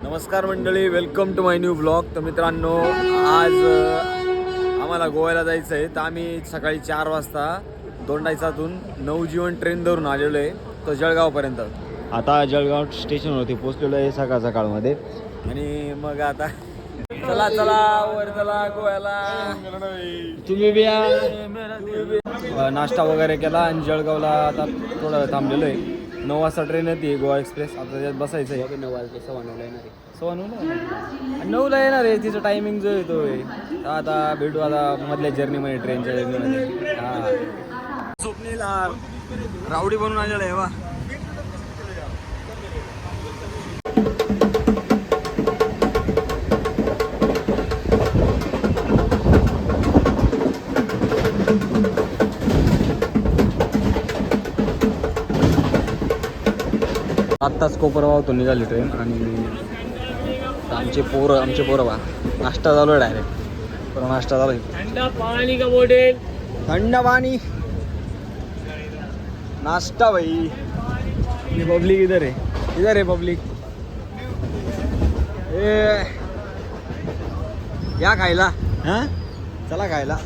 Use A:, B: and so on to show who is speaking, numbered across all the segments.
A: नमस्कार मंडळी, welcome to my new blog. तर मित्रांनो, आज आम्हाला गोव्याला जायचं आहे. तर आम्ही सकाळी 4 वाजता दोंडाईचातून नवजीवन ट्रेन धरून आलेलो आहे तो जळगावपर्यंत. आता जळगाव स्टेशनवरती पोहोचलेलो आहे सकाळ सकाळमध्ये. आणि मग आता चला चला वर चला गोव्याला. तुम्ही बी या. नाश्ता वगैरे केला आणि जळगावला आता थोडा वेळ थांबलेलो आहे. 9 वाजता ट्रेन येते गोवा एक्सप्रेस. आता त्यात बसायचं आहे. 9 वाजता 9ला येणार आहे. 9ला येणार आहे. तिचं टायमिंग जो येतो आहे. आता भेटू आता मधल्या जर्नीमध्ये, ट्रेनच्या जर्नीमध्ये. हां, स्वप्नील रावडी बनून आलेला आहे. वा, आत्ताच कोपरगावातून निघाली ट्रेन. आणि आमचे पोरं बा नाश्ता चालू आहे. डायरेक्ट पूर्ण नाश्ता चालू आहे. ठंडा पाणी का मॉडेल, थंड पाणी, नाश्ता भाई. पब्लिक इधर है पब्लिक. या खायला. हां, चला खायला.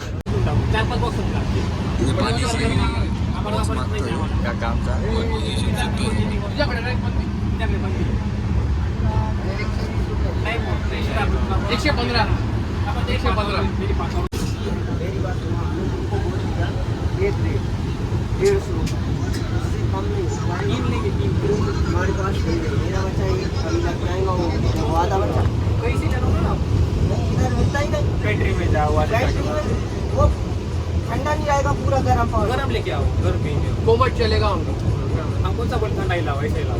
B: ठंडा नहीं आएगा, पूरा गरम लेके आओ. घर पे कोमट चलेगा हम कौन सा बोल ठंडा ही लाओ, ऐसे ही लाओ.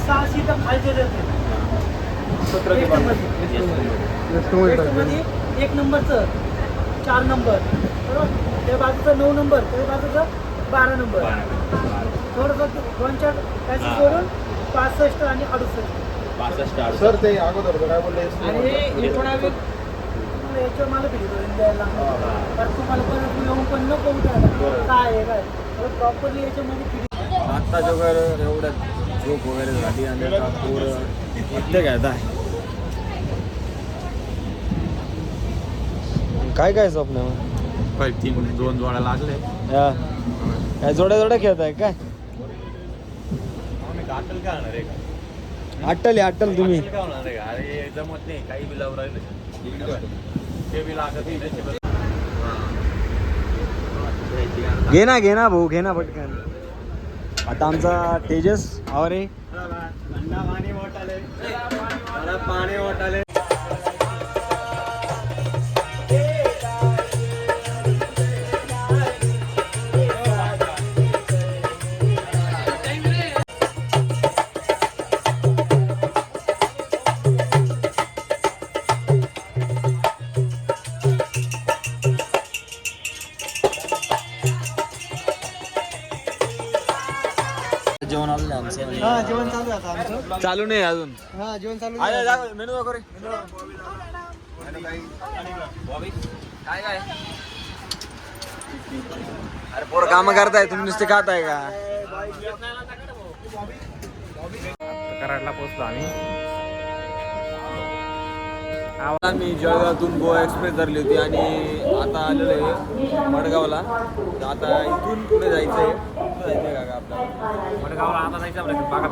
B: 6 सीट खालचे देते. 17 एक नंबरचं 4 नंबर बरोबर, त्या बाजूचं 9 नंबर, त्या बाजूचं 12 नंबर. थोडंसं 2-4 पैसे सोडून 65 आणि 68.
C: सर ते अगोदर काय बोलले.
B: आणि थोडा वेळ याच्यावर मला भेट द्यायला तर तुम्हाला परत येऊन पण नको काय आहे काय प्रॉपरली याच्यामध्ये.
A: आत्ता वगैरे एवढं झोप वगैरे झाली आणि आता पोरं इथले घ्यायचा आहे. काय स्वप्न
C: 2 जोड्या लागले.
A: काय जोड्या खेळत आहे काय?
C: अटल काय होणार आहे का?
A: अट्टल तुम्ही
C: काय होणार आहे का? अरे जमत नाही, काही बी लावून राहिले ते बी लागत नाही.
A: घे ना भाऊ, घे ना पटकन. आता आमचा तेजस रे
C: पाणी वाटाले.
A: जेवण आलं आमचं.
B: जेवण चालू आहे आमचं.
A: चालू नाही अजून.
B: जेवण चालू
A: मेनू दाखव रे. काय अरे पोरं काम करताय, तुम्ही नुसते खाताय का?
C: कराडला पोहोचलो
A: आम्ही जळगावातून गोवा एक्सप्रेस धरली होती आणि आता आलेलो आहे मडगावला. तर आता इथून पुढे जायचं आहे. का आपल्याला
C: मडगावला आता जायचं आपल्याला
A: बागा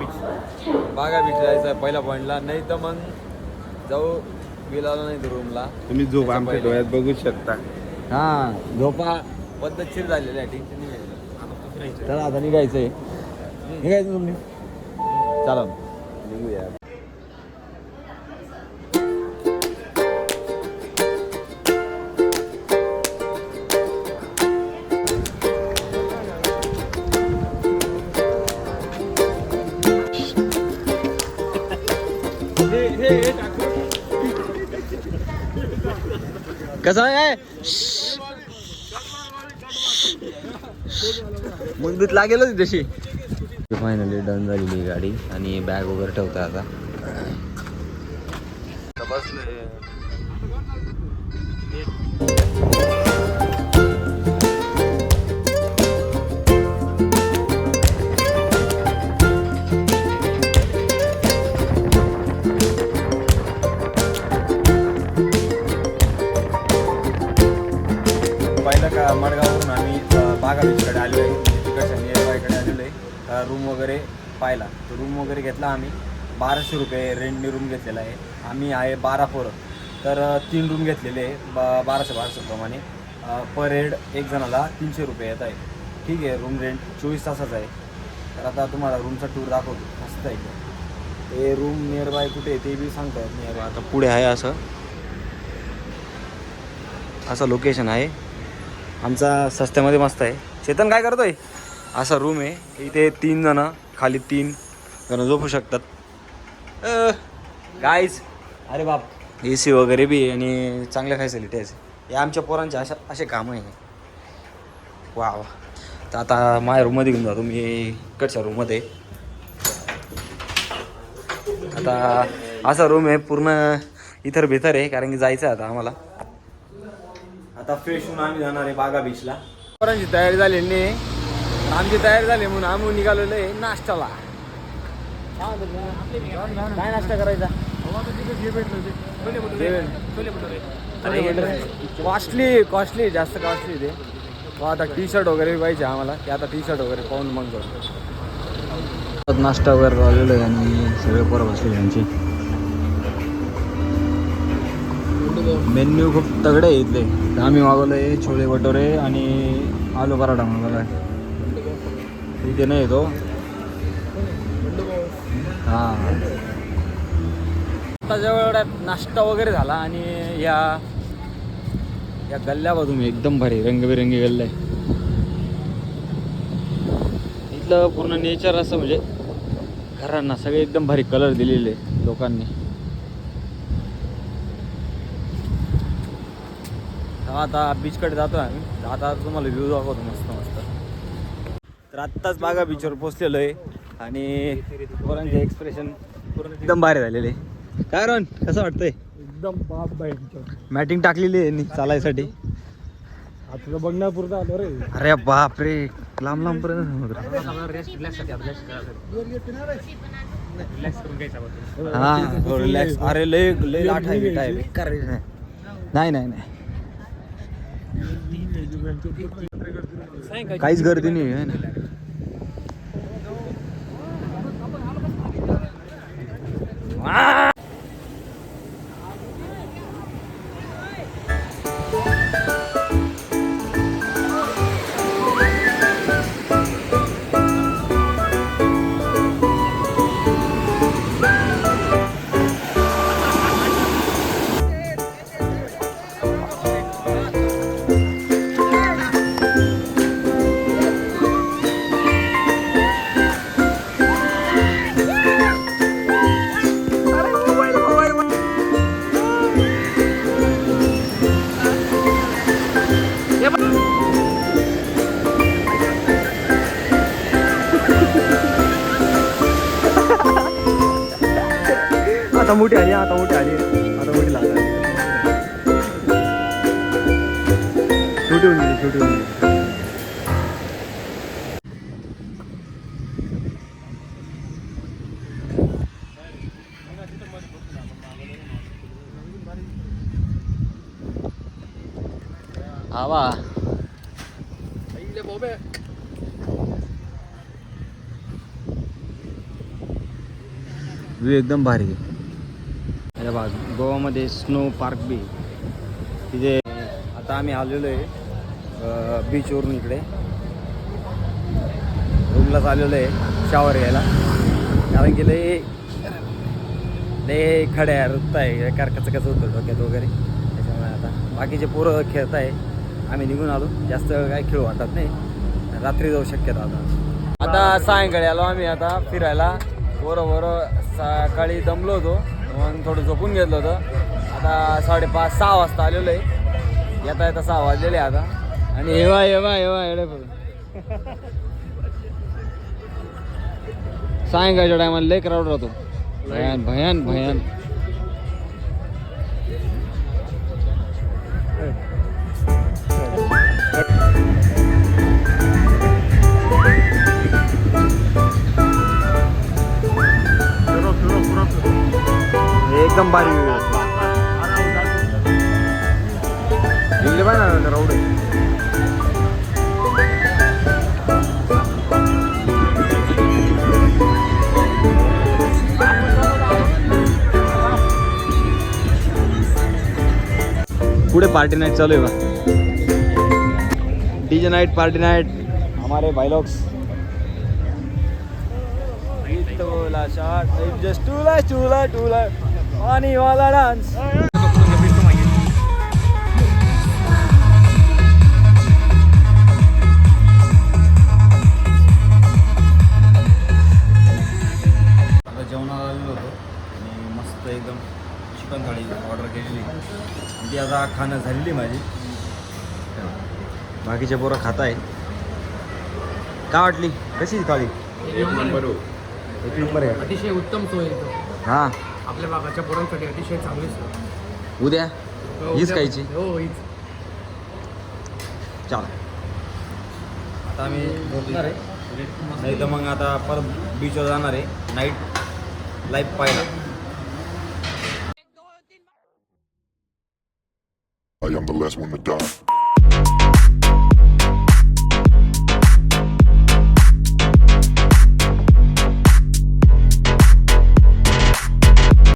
A: बीच जायचं आहे पहिल्या पॉईंटला. नाही तर मग जाऊ गेला नाही तर रूमला.
C: तुम्ही झोप आमच्या डोळ्यात बघू शकता.
A: हां, झोपा पद्धतशीर झालेली आहे. टेन्शन नाही घ्यायचं. चला आता निघायचं आहे. तुम्ही चला निघूया. कसं आहे मुंबईत लागेलच तशी. फायनली डन झालेली गाडी आणि बॅग वगैरे ठेवतोय आता. बसले ट्रेनवरून आम्ही बागा बीचकडे आलेलो आहे, म्हणजे तिकडच्या नियरबायकडे आलेलो आहे रूम वगैरे पाहिला. तो रूम वगैरे घेतला आम्ही. 1200 रुपये रेंटने रूम घेतलेला आहे. आम्ही आहे 12 पोरं, तर 3 रूम घेतलेले आहे 1200 प्रमाणे. पर हेड एक जणाला 300 रुपये येत आहे. ठीक आहे, रूम रेंट 24 तासाचा आहे. तर आता तुम्हाला रूमचा टूर दाखवतो. मस्त आहे ते रूम. नियर बाय कुठे आहे ते बी सांगता येत नाही. आता पुढे आहे असं लोकेशन आहे. आमचा सस्त्यामध्ये मस्त आहे. चेतन काय करतोय? असा रूम आहे. इथे 3 जणं, खाली 3 जणं झोपू शकतात. गाईज, अरे बाप, AC वगैरे बी आणि चांगल्या फॅसिलिटी आहे. हे आमच्या पोरांचे असे कामं आहे. वा वा. तर आता माझ्या रूममध्ये घेऊन जातो मी. इकडच्या रूममध्ये आता असा रूम आहे. पूर्ण इतर भीतर आहे, कारण की जायचं आहे आता आम्हाला. आता फ्रेश होऊन आम्ही जाणार आहे बागा बीचला. पोरांची तयारी झालेली नाही. आमची तयारी झाली म्हणून आम्ही निघालेलो आहे नाश्त्याला. काय नाश्ता करायचा? कॉस्टली जास्त कॉस्टली ते. आता टी-शर्ट वगैरे पाहिजे आम्हाला, की आता टी-शर्ट वगैरे पाहून मग जाऊ. नाश्ता वगैरे राहिलेलं आहे आणि सगळे पोरं बसले त्यांची. मेन्यू खूप तगडे आहे इथले. आम्ही मागवलं आहे छोले भटोरे आणि आलू पराठा मागवला आहे. इथे नाही येतो. हां, आता जवळ नाश्ता वगैरे झाला आणि या गल्ल्या बघ तुम्ही, एकदम भारी रंगबिरंगी गल्ले आहे. इथलं पूर्ण नेचर असं, म्हणजे घरांना सगळे एकदम भारी कलर दिलेले लोकांनी. आता बीचकडे जातो आम्ही. आता तुम्हाला व्ह्यू दाखवतो मस्त मस्त. तर आत्ताच बागा बीचवर पोचलेलो आहे आणि पोरांचे एक्सप्रेशन एकदम भारी झालेले. काय रोहन, कसं वाटतंय?
B: एकदम बाप बाई.
A: मॅटिंग टाकलेली आहे चालायसाठी.
B: आता बघण्यापुरता आलो रे.
A: अरे बाप रे, लांब लांब पर्यंत समुद्र. हा, रिलॅक्स. अरे लय लय लाट आहे, बेटा आहे, बेकार रे. नाही नाही नाही, काहीच गर्दी नाही आहे ना. आता मोठी आली, आता मोठी आली, आता मोठी लागली. छोटी होऊन गेली, छोटी होऊन गेली. आवा व्ह्यू एकदम भारी आहे. अरे बा, गोवामध्ये स्नो पार्क बी तिथे. आता आम्ही आलेलो आहे बीचवरून इकडे रूमलाच आलेलो आहे शॉवर घ्यायला, कारण की लय खड्या रुतत आहे, कसं कसं होतं डोक्यात वगैरे. त्याच्यामुळे आता बाकीचे पोरं खेळत आहे, आम्ही निघून आलो. जास्त काय खेळू वाटत नाही, रात्री जाऊ शक्यता. आता सायंकाळी आलो आम्ही आता फिरायला. बरोबर सकाळी दमलो होतो, मग थोडं झोपून घेतलं होतं. आता 5:30-6 वाजता आलेलो आहे. येता येता 6 वाजलेले आता. आणि येवा एवढे सायंकाळच्या टायमाला लय क्राऊड राहतो. भयान एकदम भारी राऊड आहे. पुढे पार्टी नाइट चालू है डीजे नाइट पार्टी नाइट हमारे भाई लोग चूला चूला चूला पानी वाला डांस जेवणाला आलेलो होतो आणि मस्त एकदम चिकन थाळी ऑर्डर केलेली आणि ती आता खाणं झालेली माझी बाकीचे पोरं खात आहे का वाटली कशी थाळी
C: एक नंबर
A: एक नंबर आहे
D: अतिशय उत्तम सोय
A: हां
D: आपल्या भागाच्या पोरांसाठी अतिशय चांगली सोय
A: उद्या हीच खायची
D: हो हीच
A: चाल आता आम्ही झोपणार आहे नाही तर मग आता परत बीचवर जाणार आहे नाईट लाईफ पाहायला
E: I am the last one to die.